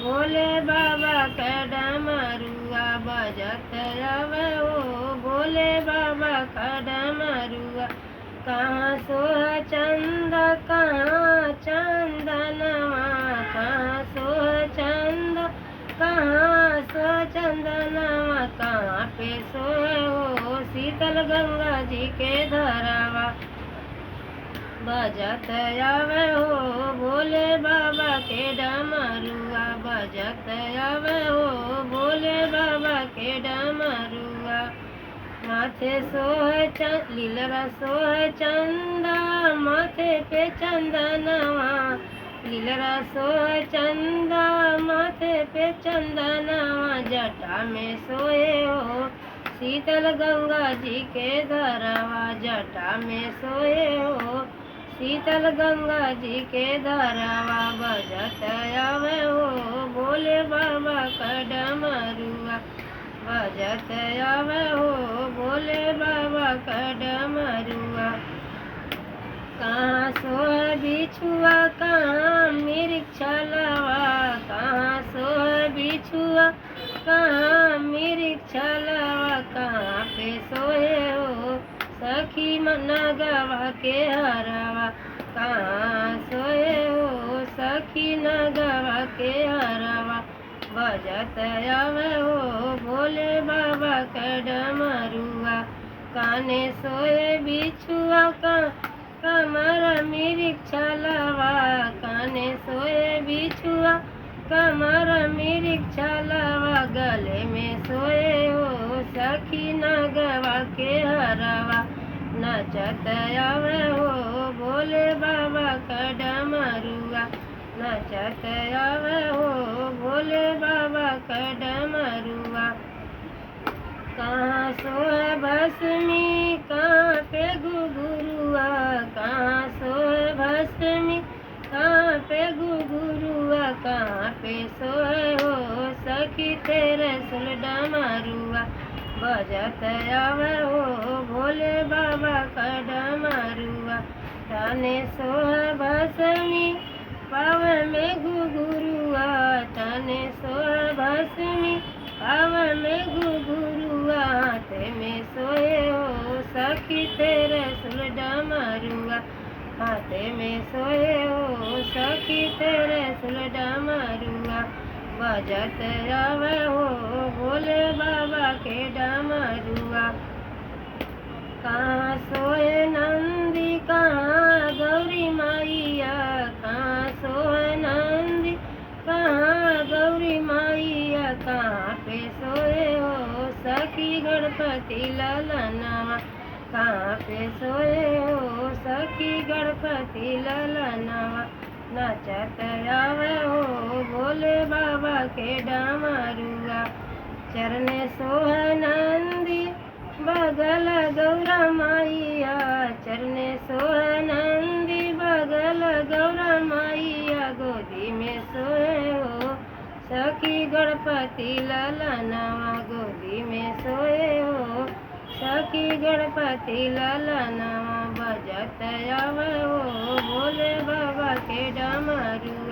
भोले बाबा के डमरुआ बजत आवे हो भोले बाबा का डमरुआ। कहाँ सोह चंद कहाँ चंदनवा कहाँ सोह चंद कहाँ सोह चंदनवा कहाँ पे सोए हो शीतल गंगा जी के धरावा। बजत आवे हो भोले बाबा के डमरुआ बजत आवे हो भोले बाबा के डमरुआ। माथे सोह लीलरा सोह चंदा माथे पे चंदनवा लीलरा सोह चंदा माथे पे चंदनवा। जटा में सोए हो शीतल गंगा जी के धरावा जटा में सोए हो शीतल गंगा जी के धरावा। बजत आवे हो भोले बाबा का डमरुआ बजत आवे हो भोले बाबा का डमरुआ। कहाँ सोह बिछुआ कहाँ मिर्छलवा कहाँ सोह बिछुआ कहाँ मिर्छलवा कहाँ पे सोए हो सखी नगवा के हरावा। कहाँ सोए हो सखी नगवा के हरावा। बजत आवे हो भोले बाबा के डमरुआ। काने सोए बिछुआ कमर मिर्छलवा काने सोए बिछुआ कमर मिर्छलवा। गले में सोए हो सखी नगवा के हरावा। नचत आवे हो भोले बाबा का डमरुआ नचत आवे हो भोले बाबा का डमरुआ। कहाँ सोए भस्मी कहाँ पे घुघुरुआ कहाँ सोए भस्मी कहाँ पे घुघुरुआ। कहाँ पे सोए हो सखी तेरे सुल डमरुआ। बजत आवे हो भोले बाबा का डमरुआ। ताने सोह भस्मी पाव में घुघुरुआ ताने सोह भस्मी पाव में घुघुरुआ। हाथ में सोए हो सखी तेरे सुल डमरुआ हाथ में सोए हो सखी तेरे सुल डमरुआ। बजत आवे हो भोले बाबा के डमरुआ। कहाँ सोए नंदी कहाँ गौरी मैया कहाँ सोए नंदी कहाँ गौरी मैया। कहाँ पे सोए हो सखी गणपति ललनवा कहाँ पे सोए हो सखी गणपति ललनवा। नचत आवे हो भोले बाबा के डमरुआ। चरने सोह नंदी बगल गौरा मैया चरने सोह नंदी बगल गौरा मैया। गोदी में सोए हो सखी गणपति ललनवा गोदी में सोए हो सखी गणपति ललनवा। बजत आवे हो भोले बाबा के डमरुआ।